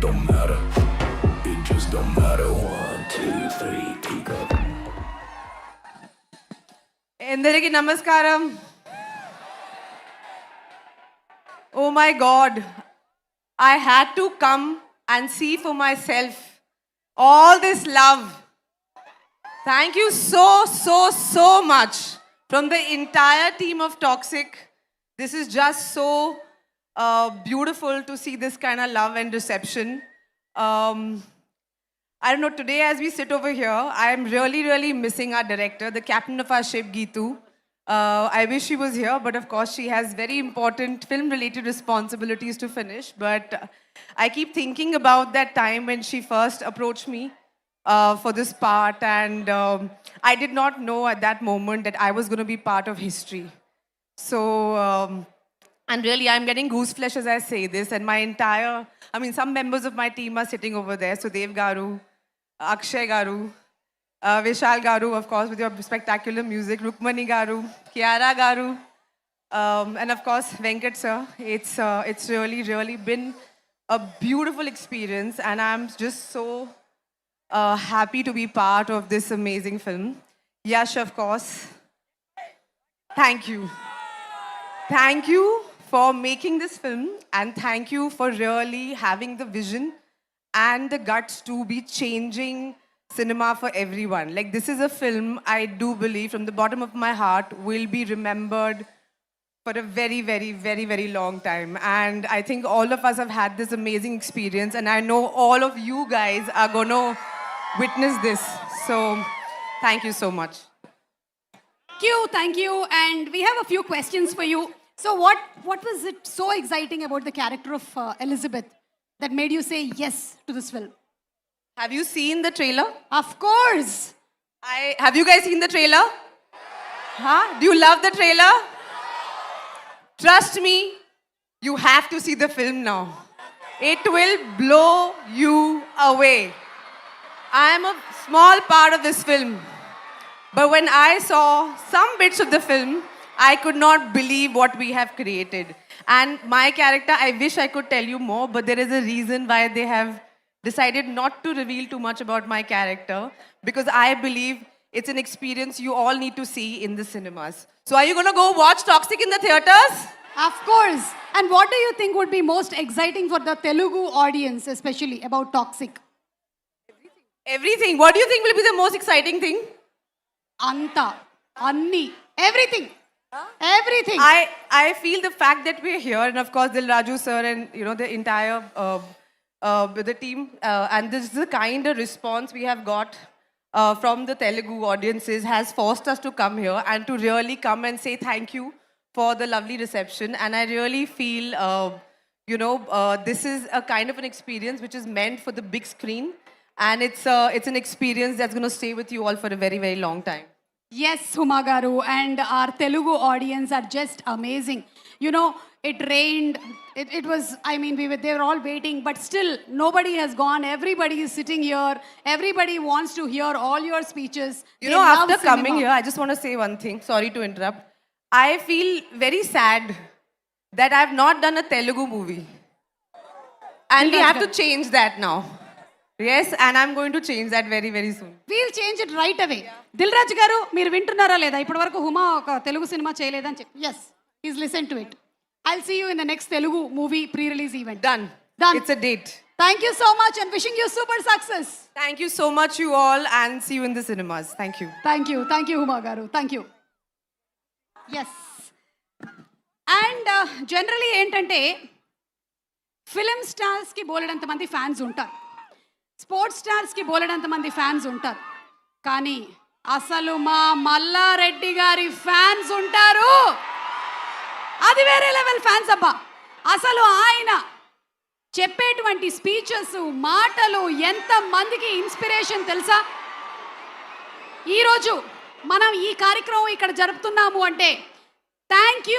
don't matter. It just don't matter. 1, 2, 3, peak up. అందరికీ నమస్కారం. Oh my God, I had to come and see for myself all this love. Thank you so much from the entire team of Toxic. This is just so beautiful to see this kind of love and reception. I don't know, today as we sit over here, I am really missing our director, the captain of our ship, Geetu. I wish she was here, but of course she has very important film-related responsibilities to finish. But I keep thinking about that time when she first approached me for this part, and I did not know at that moment that I was going to be part of history. So, and really, I'm getting goose flesh as I say this, and my entire, some members of my team are sitting over there. Sudev Garu, Akshay Garu, Vishal Garu, of course, with your spectacular music, Rukmani Garu, Kiara Garu, and of course, Venkat sir. It's really been a beautiful experience, and I'm just so happy to be part of this amazing film. Yash, of course, thank you. Thank you for making this film, and thank you for really having the vision and the guts to be changing cinema for everyone. Like, this is a film I do believe from the bottom of my heart will be remembered for a very long time. And I think all of us have had this amazing experience, and I know all of you guys are going to witness this. So, thank you so much. Thank you. And we have a few questions for you. So what was it so exciting about the character of Elizabeth that made you say yes to this film? Have you seen the trailer? Of course. Have you guys seen the trailer? Huh? Do you love the trailer? Trust me, you have to see the film now. It will blow you away. I am a small part of this film. But when I saw some bits of the film, I could not believe what we have created. And my character, I wish I could tell you more, but there is a reason why they have decided not to reveal too much about my character, because I believe it's an experience you all need to see in the cinemas. So are you going to go watch Toxic in the theaters? Of course. And what do you think would be most exciting for the Telugu audience, especially about Toxic? Everything. What do you think will be the most exciting thing? Anta, Anni, everything. Everything. I feel the fact that we're here, and of course Dil Raju sir and the entire the team, and this is the kind of response we have got from the Telugu audiences has forced us to come here and to really come and say thank you for the lovely reception. And I really feel this is a kind of an experience which is meant for the big screen, and it's an experience that's going to stay with you all for a very long time. Yes, Huma Garu, and our Telugu audience are just amazing. It rained. It was, they were all waiting, but still nobody has gone. Everybody is sitting here. Everybody wants to hear all your speeches. After coming here, I just want to say one thing. Sorry to interrupt. I feel very sad that I've not done a Telugu movie. And we have to change that now. Yes, and I'm going to change that very soon. We'll change it right away. Dil Raj garu, మీరు వింటున్నారా లేదా? ఇప్పటివరకు హుమా ఒక Telugu cinema చేయలేదని చెప్పి. Yes, he's listened to it. I'll see you in the next Telugu movie pre-release event. Done. It's a date. Thank you so much and wishing you super success. Thank you so much, you all, and see you in the cinemas. Thank you. Thank you, Huma garu. Thank you. Yes. And generally ఏంటంటే film స్టార్స్కి బోలెడంతమంది fans ఉంటారు, sports స్టార్స్కి బోలెడంతమంది fans ఉంటారు, కానీ అసలు మా మల్లారెడ్డి గారి fans ఉంటారు. అది వేరే లెవెల్ ఫ్యాన్స్ అబ్బా. అసలు ఆయన చెప్పేటువంటి స్పీచెస్, మాటలు ఎంతమందికి ఇన్స్పిరేషన్ తెలుసా? ఈరోజు మనం ఈ కార్యక్రమం ఇక్కడ జరుపుతున్నాము అంటే థ్యాంక్ యూ